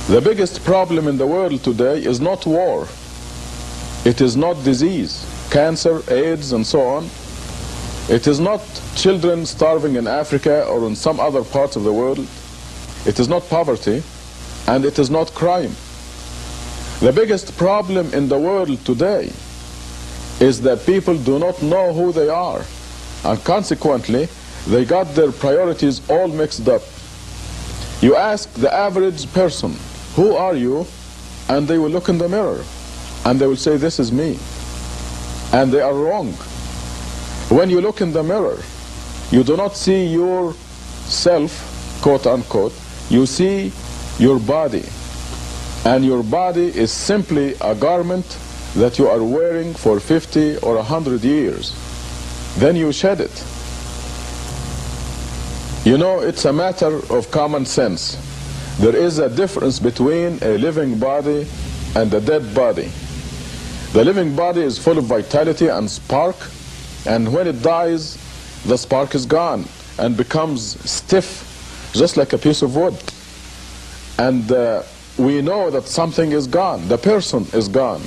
The biggest problem in the world today is not war. It is not disease, cancer, AIDS, and so on. It is not children starving in Africa or in some other parts of the world. It is not poverty, and it is not crime. The biggest problem in the world today is that people do not know who they are, and consequently, they got their priorities all mixed up. You ask the average person, who are you? And they will look in the mirror, and they will say, this is me. And they are wrong. When you look in the mirror, you do not see yourself, quote unquote, you see your body. And your body is simply a garment that you are wearing for 50 or 100 years. Then you shed it. You know, it's a matter of common sense. There is a difference between a living body and a dead body. The living body is full of vitality and spark, and when it dies, the spark is gone and becomes stiff, just like a piece of wood. And we know that something is gone, the person is gone.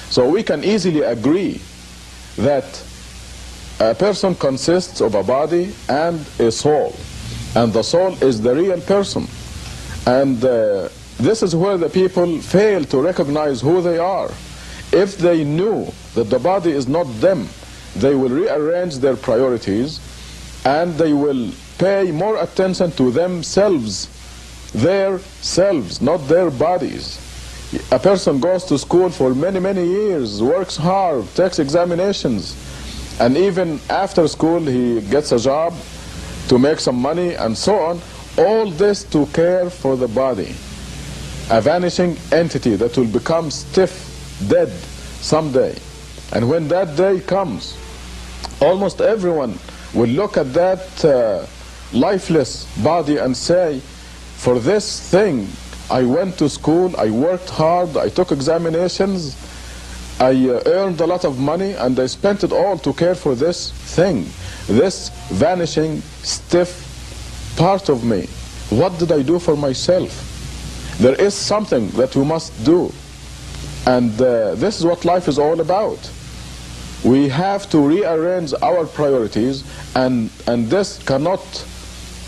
So we can easily agree that a person consists of a body and a soul, and the soul is the real person. And this is where the people fail to recognize who they are. If they knew that the body is not them, they will rearrange their priorities, and they will pay more attention to themselves, their selves, not their bodies. A person goes to school for many, many years, works hard, takes examinations, and even after school he gets a job to make some money and so on. All this to care for the body, a vanishing entity that will become stiff, dead someday. And when that day comes, almost everyone will look at that lifeless body and say, for this thing I went to school, I worked hard, I took examinations, I earned a lot of money, and I spent it all to care for this thing, this vanishing, stiff part of me. What did I do for myself? There is something that we must do, and this is what life is all about. We have to rearrange our priorities, and this cannot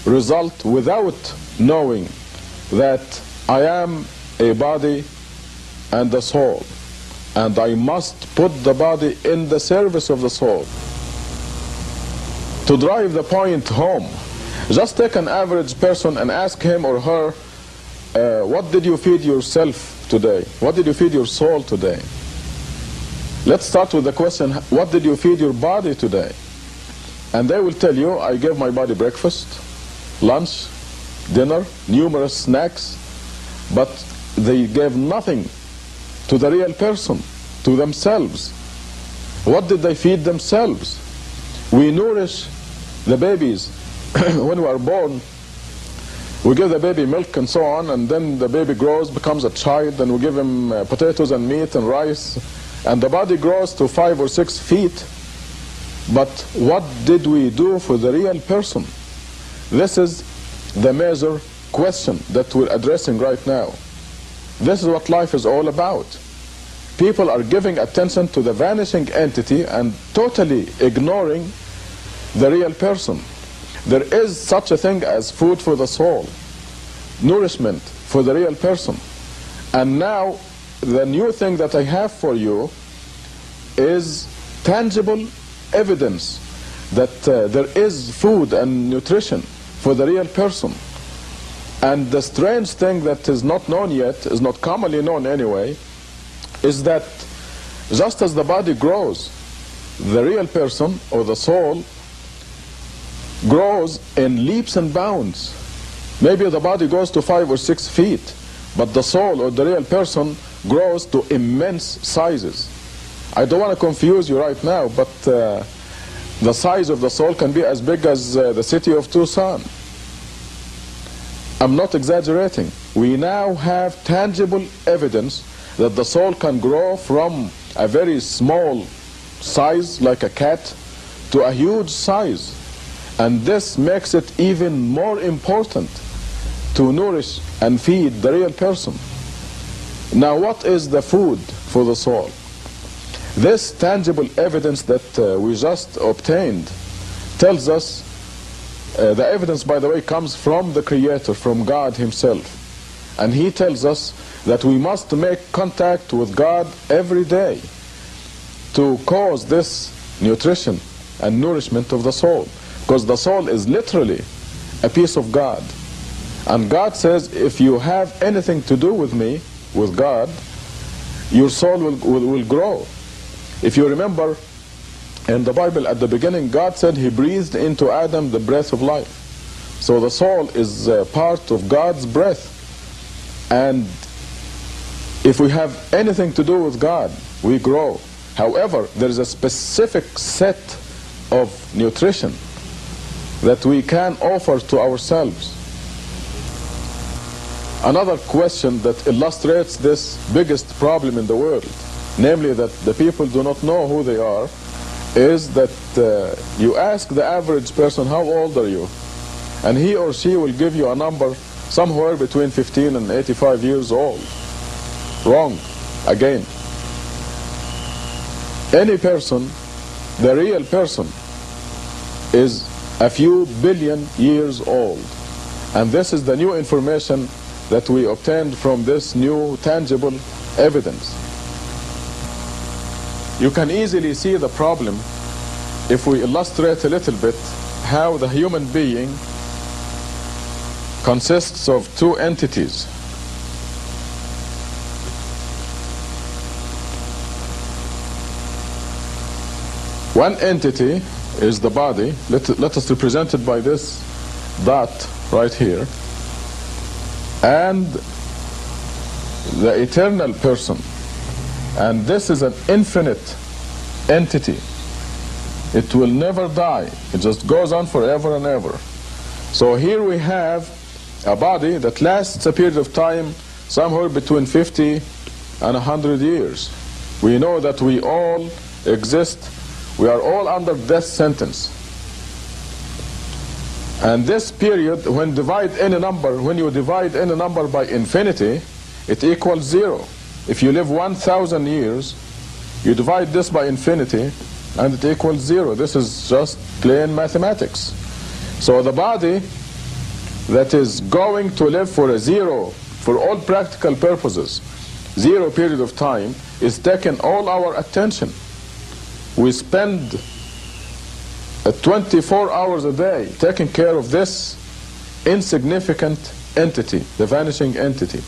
result without knowing that I am a body and a soul, and I must put the body in the service of the soul. To drive the point home, just take an average person and ask him or her, what did you feed yourself today? What did you feed your soul today? Let's start with the question, what did you feed your body today? And they will tell you, I gave my body breakfast, lunch, dinner, numerous snacks, but they gave nothing to the real person, to themselves. What did they feed themselves? We nourish the babies when we are born. We give the baby milk and so on, and then the baby grows, becomes a child, and we give him potatoes and meat and rice, and the body grows to 5 or 6 feet. But what did we do for the real person? This is the major question that we're addressing right now. This is what life is all about. People are giving attention to the vanishing entity and totally ignoring the real person. There is such a thing as food for the soul, nourishment for the real person. And now the new thing that I have for you is tangible evidence that there is food and nutrition for the real person. And the strange thing that is not known yet, is not commonly known anyway, is that just as the body grows, the real person or the soul grows in leaps and bounds. Maybe the body goes to 5 or 6 feet, but the soul or the real person grows to immense sizes. I don't want to confuse you right now, but the size of the soul can be as big as the city of Tucson. I'm not exaggerating. We now have tangible evidence that the soul can grow from a very small size, like a cat, to a huge size. And this makes it even more important to nourish and feed the real person. Now, what is the food for the soul? This tangible evidence that we just obtained tells us, the evidence, by the way, comes from the Creator, from God Himself. And He tells us that we must make contact with God every day to cause this nutrition and nourishment of the soul. Because the soul is literally a piece of God. And God says, if you have anything to do with me, with God, your soul will grow. If you remember, in the Bible at the beginning, God said He breathed into Adam the breath of life. So the soul is part of God's breath. And if we have anything to do with God, we grow. However, there is a specific set of nutrition that we can offer to ourselves. Another question that illustrates this biggest problem in the world, namely that the people do not know who they are, is that you ask the average person, how old are you? And he or she will give you a number somewhere between 15 and 85 years old. Wrong. Again. Any person, the real person, is a few billion years old. And this is the new information that we obtained from this new tangible evidence. You can easily see the problem if we illustrate a little bit how the human being consists of two entities. One entity is the body. Let us represent it by this dot right here. And the eternal person. And this is an infinite entity. It will never die. It just goes on forever and ever. So here we have a body that lasts a period of time somewhere between 50 and 100 years. We know that we all exist. We are all under death sentence. And this period, when you divide any number by infinity, it equals 0. If you live 1,000 years, you divide this by infinity, and it equals 0. This is just plain mathematics. So the body that is going to live for a 0, for all practical purposes, 0 period of time, is taking all our attention. We spend 24 hours a day taking care of this insignificant entity, the vanishing entity.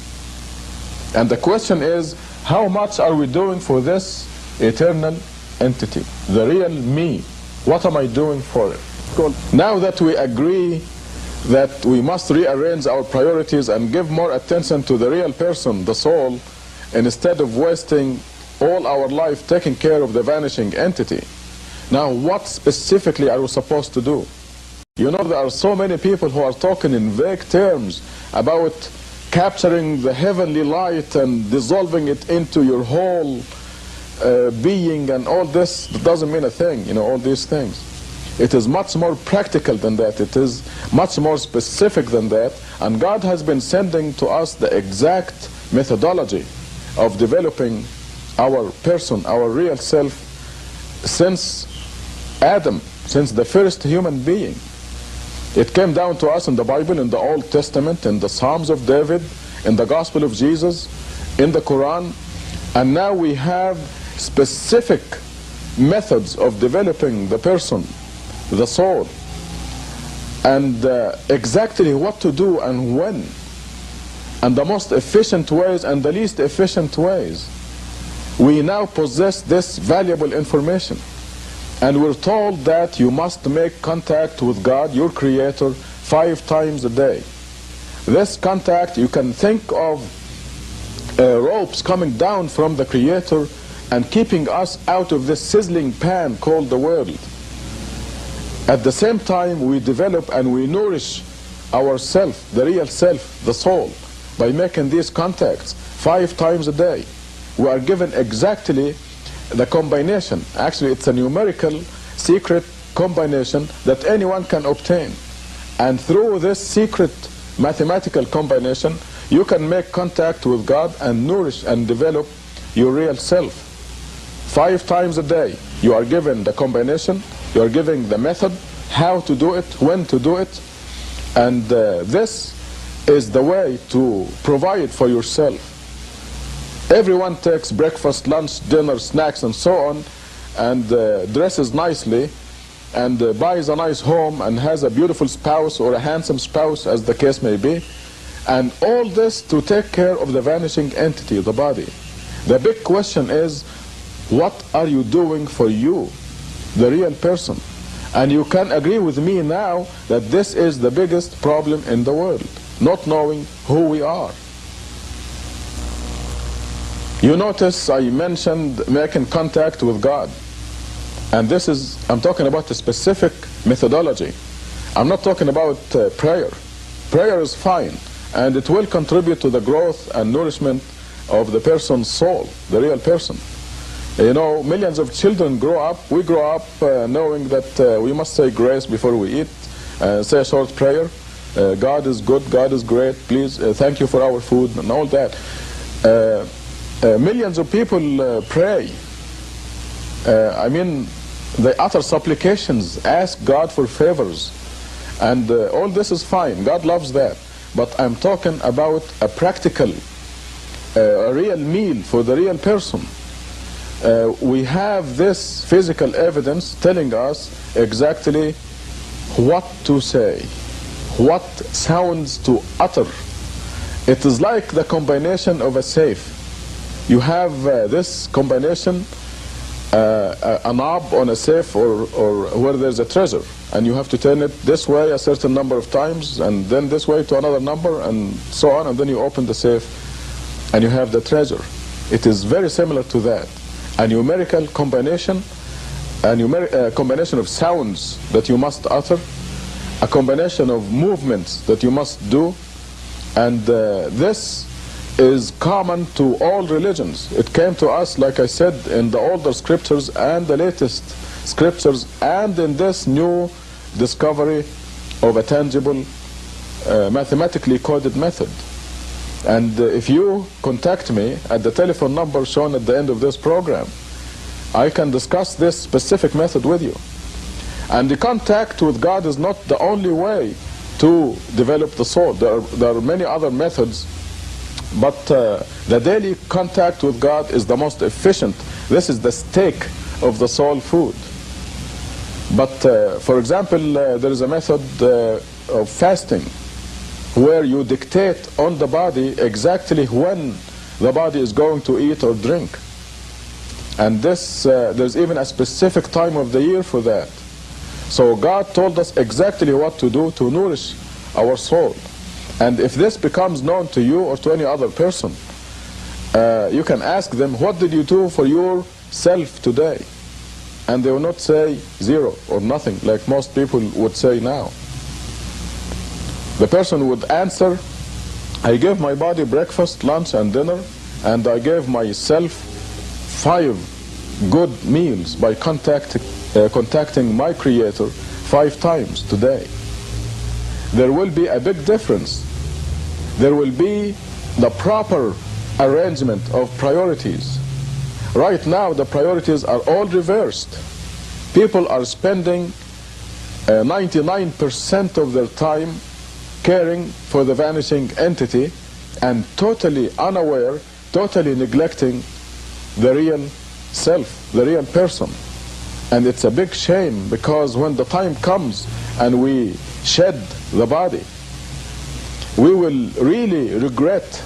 And the question is, how much are we doing for this eternal entity, the real me? What am I doing for it? Now that we agree that we must rearrange our priorities and give more attention to the real person, the soul, instead of wasting all our life taking care of the vanishing entity, now what specifically are we supposed to do? You know, there are so many people who are talking in vague terms about capturing the heavenly light and dissolving it into your whole being, and all this doesn't mean a thing, you know, all these things. It is much more practical than that. It is much more specific than that. And God has been sending to us the exact methodology of developing our person, our real self, since Adam, since the first human being. It came down to us in the Bible, in the Old Testament, in the Psalms of David, in the Gospel of Jesus, in the Quran. And now we have specific methods of developing the person, the soul, and exactly what to do and when, and the most efficient ways and the least efficient ways. We now possess this valuable information, and we're told that you must make contact with God, your Creator, 5 times a day. This contact, you can think of ropes coming down from the Creator and keeping us out of this sizzling pan called the world. At the same time, we develop and we nourish ourself, the real self, the soul, by making these contacts 5 times a day. We are given exactly the combination. Actually, it's a numerical secret combination that anyone can obtain. And through this secret mathematical combination, you can make contact with God and nourish and develop your real self. 5 times a day, you are given the combination, you are given the method, how to do it, when to do it, and this is the way to provide for yourself. Everyone takes breakfast, lunch, dinner, snacks, and so on, and dresses nicely, and buys a nice home, and has a beautiful spouse or a handsome spouse, as the case may be, and all this to take care of the vanishing entity, the body. The big question is, what are you doing for you, the real person? And you can agree with me now that this is the biggest problem in the world, not knowing who we are. You notice I mentioned making contact with God. And this is, I'm talking about a specific methodology. I'm not talking about prayer. Prayer is fine, and it will contribute to the growth and nourishment of the person's soul, the real person. You know, millions of children grow up, we grow up knowing that we must say grace before we eat, say a short prayer. God is good, God is great, please, thank you for our food, and all that. Millions of people pray. I mean, they utter supplications, ask God for favors, and all this is fine. God loves that. But I'm talking about a practical, a real meal for the real person. We have this physical evidence telling us exactly what to say, what sounds to utter. It is like the combination of a safe. You have this combination, a knob on a safe or where there's a treasure, and you have to turn it this way a certain number of times, and then this way to another number, and so on, and then you open the safe and you have the treasure. It is very similar to that. A numerical combination, a combination of sounds that you must utter, a combination of movements that you must do, and this is common to all religions. It came to us, like I said, in the older scriptures and the latest scriptures, and in this new discovery of a tangible, mathematically coded method. And if you contact me at the telephone number shown at the end of this program, I can discuss this specific method with you. And the contact with God is not the only way to develop the soul. There are many other methods, but the daily contact with God is the most efficient. This is the steak of the soul food. But for example, there is a method of fasting, where you dictate on the body exactly when the body is going to eat or drink. And this, there's even a specific time of the year for that. So God told us exactly what to do to nourish our soul. And if this becomes known to you or to any other person, you can ask them, what did you do for yourself today? And they will not say 0 or nothing, like most people would say now. The person would answer, I gave my body breakfast, lunch, and dinner, and I gave myself 5 good meals by contacting my Creator 5 times today. There will be a big difference. There will be the proper arrangement of priorities. Right now, the priorities are all reversed. People are spending 99% of their time caring for the vanishing entity and totally unaware, totally neglecting the real self, the real person. And it's a big shame, because when the time comes and we shed the body, we will really regret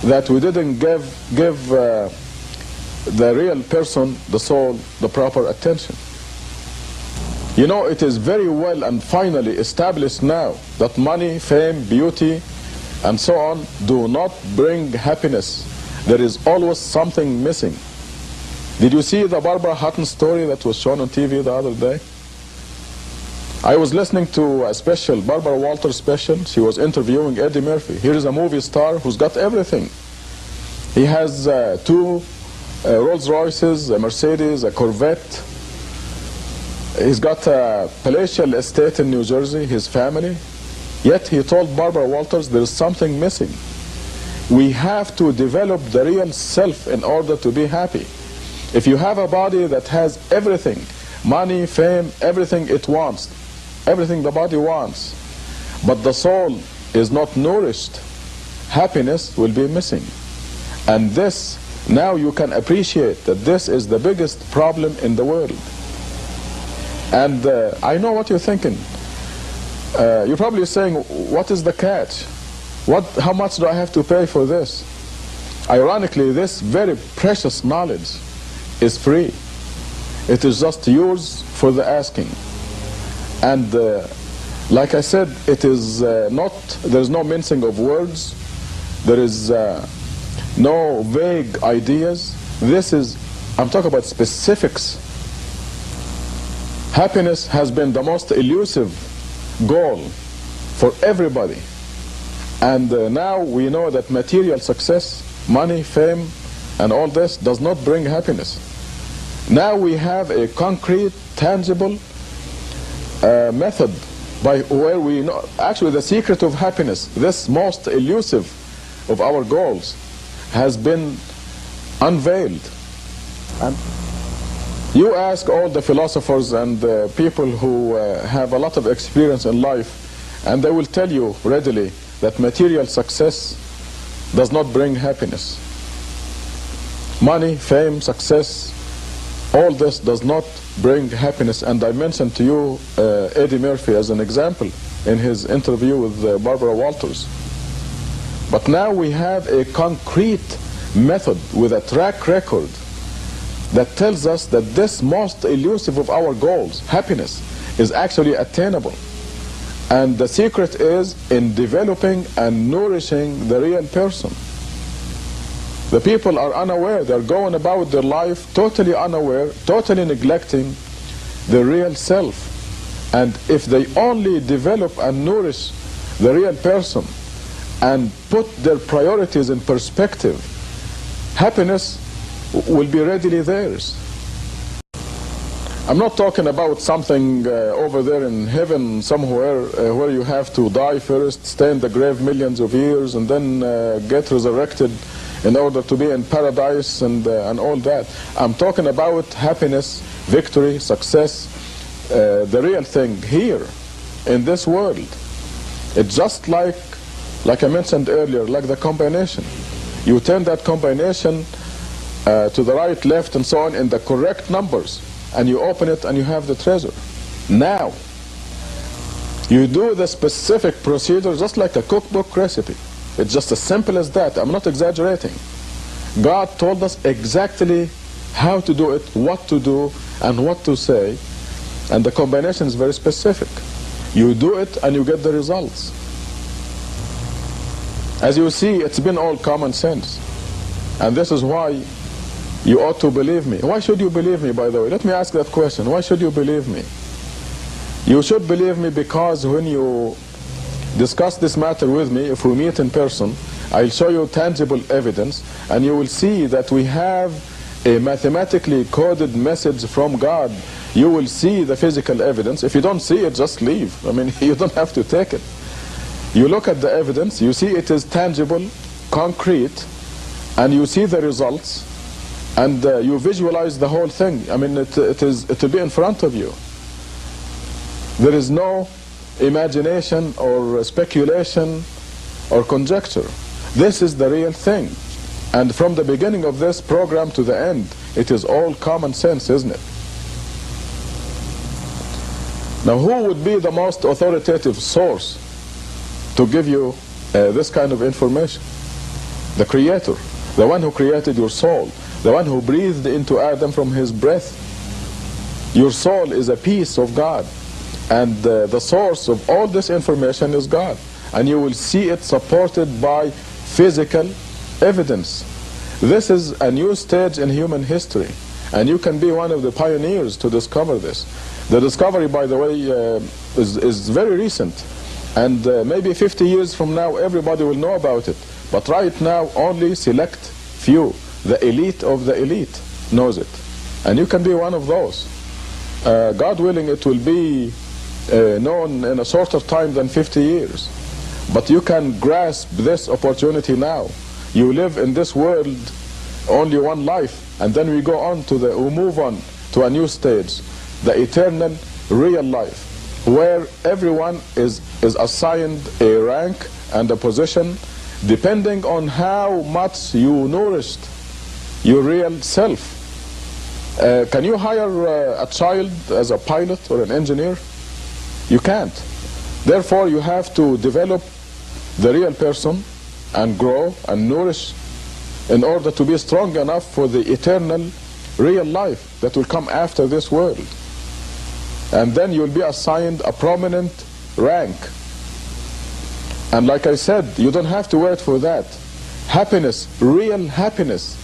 that we didn't give the real person, the soul, the proper attention. You know, it is very well and finally established now that money, fame, beauty, and so on do not bring happiness. There is always something missing. Did you see the Barbara Hutton story that was shown on TV the other day? I was listening to a special, Barbara Walters special. She was interviewing Eddie Murphy. Here is a movie star who's got everything. He has 2 Rolls Royces, a Mercedes, a Corvette. He's got a palatial estate in New Jersey, his family. Yet he told Barbara Walters there is something missing. We have to develop the real self in order to be happy. If you have a body that has everything, money, fame, everything it wants, everything the body wants, but the soul is not nourished, happiness will be missing. And this, now you can appreciate that this is the biggest problem in the world. And I know what you're thinking. You're probably saying, what is the catch? How much do I have to pay for this? Ironically, this very precious knowledge is free. It is just yours for the asking. And like I said, it is there's no mincing of words. There is no vague ideas. I'm talking about specifics. Happiness has been the most elusive goal for everybody. And now we know that material success, money, fame, and all this does not bring happiness. Now we have a concrete, tangible method by where we know, actually the secret of happiness, this most elusive of our goals, has been unveiled. And you ask all the philosophers and the people who have a lot of experience in life, and they will tell you readily that material success does not bring happiness. Money, fame, success, all this does not bring happiness. And I mentioned to you Eddie Murphy as an example in his interview with Barbara Walters. But now we have a concrete method with a track record that tells us that this most elusive of our goals, happiness, is actually attainable. And the secret is in developing and nourishing the real person. The people are unaware. They're going about their life totally unaware, totally neglecting the real self. And if they only develop and nourish the real person and put their priorities in perspective, happiness will be readily theirs. I'm not talking about something over there in heaven somewhere where you have to die first, stay in the grave millions of years, and then get resurrected in order to be in paradise and all that. I'm talking about happiness, victory, success, the real thing here in this world. It's just like I mentioned earlier, like the combination. You turn that combination to the right, left, and so on in the correct numbers, and you open it and you have the treasure. Now, you do the specific procedure just like a cookbook recipe. It's just as simple as that. I'm not exaggerating. God told us exactly how to do it, what to do, and what to say, and the combination is very specific. You do it and you get the results. As you see, it's been all common sense. And this is why you ought to believe me. Why should you believe me, by the way? Let me ask that question. Why should you believe me? You should believe me because when you discuss this matter with me, if we meet in person, I'll show you tangible evidence, and you will see that we have a mathematically coded message from God. You will see the physical evidence. If you don't see it, just leave. I mean, you don't have to take it. You look at the evidence, you see it is tangible, concrete, and you see the results, and you visualize the whole thing. I mean, it will be in front of you. There is no imagination or speculation or conjecture. This is the real thing. And from the beginning of this program to the end, it is all common sense, isn't it? Now, who would be the most authoritative source to give you this kind of information? The Creator, the one who created your soul, the one who breathed into Adam from his breath. Your soul is a piece of God, and the source of all this information is God. And you will see it supported by physical evidence. This is a new stage in human history, and you can be one of the pioneers to discover this. The discovery, by the way, is very recent, and maybe 50 years from now everybody will know about it. But right now only select few, the elite of the elite, knows it. And you can be one of those. God willing, it will be known in a shorter time than 50 years. But you can grasp this opportunity now. You live in this world only one life, and then we move on to a new stage, the eternal real life, where everyone is assigned a rank and a position depending on how much you nourished your real self. Can you hire a child as a pilot or an engineer? You can't. Therefore, you have to develop the real person and grow and nourish in order to be strong enough for the eternal real life that will come after this world. And then you'll be assigned a prominent rank. And like I said, you don't have to wait for that. Happiness, real happiness,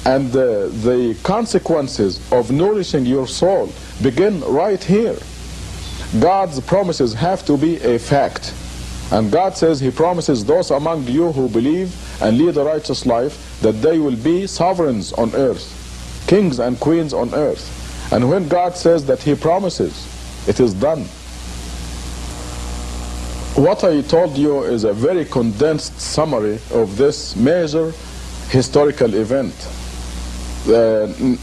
and the consequences of nourishing your soul begin right here. God's promises have to be a fact. And God says He promises those among you who believe and lead a righteous life that they will be sovereigns on earth, kings and queens on earth. And when God says that He promises, it is done. What I told you is a very condensed summary of this major historical event.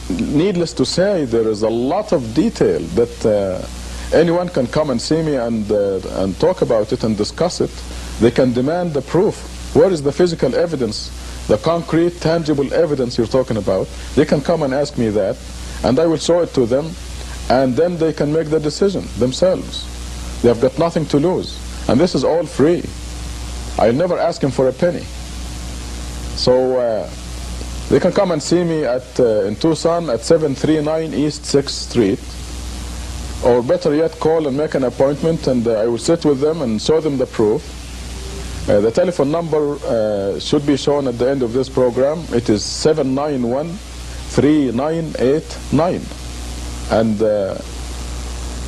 Needless to say, there is a lot of detail that anyone can come and see me and talk about it and discuss it. They can demand the proof. Where is the physical evidence, the concrete, tangible evidence you're talking about? They can come and ask me that, and I will show it to them, and then they can make the decision themselves. They have got nothing to lose. And this is all free. I'll never ask them for a penny. So they can come and see me in Tucson at 739 East 6th Street. Or better yet, call and make an appointment, and I will sit with them and show them the proof. The telephone number should be shown at the end of this program. It is 791-3989. And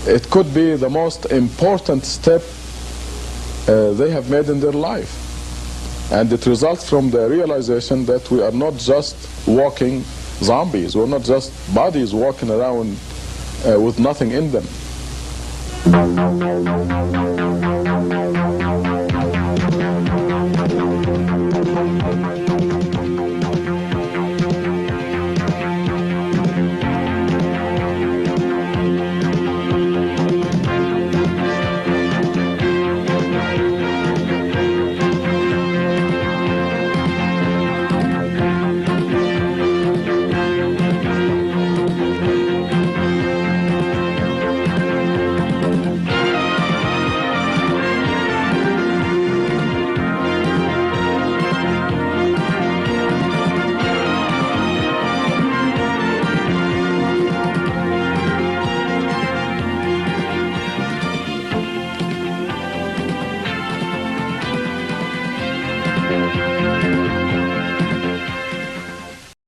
it could be the most important step they have made in their life. And it results from the realization that we are not just walking zombies. We're not just bodies walking around with nothing in them.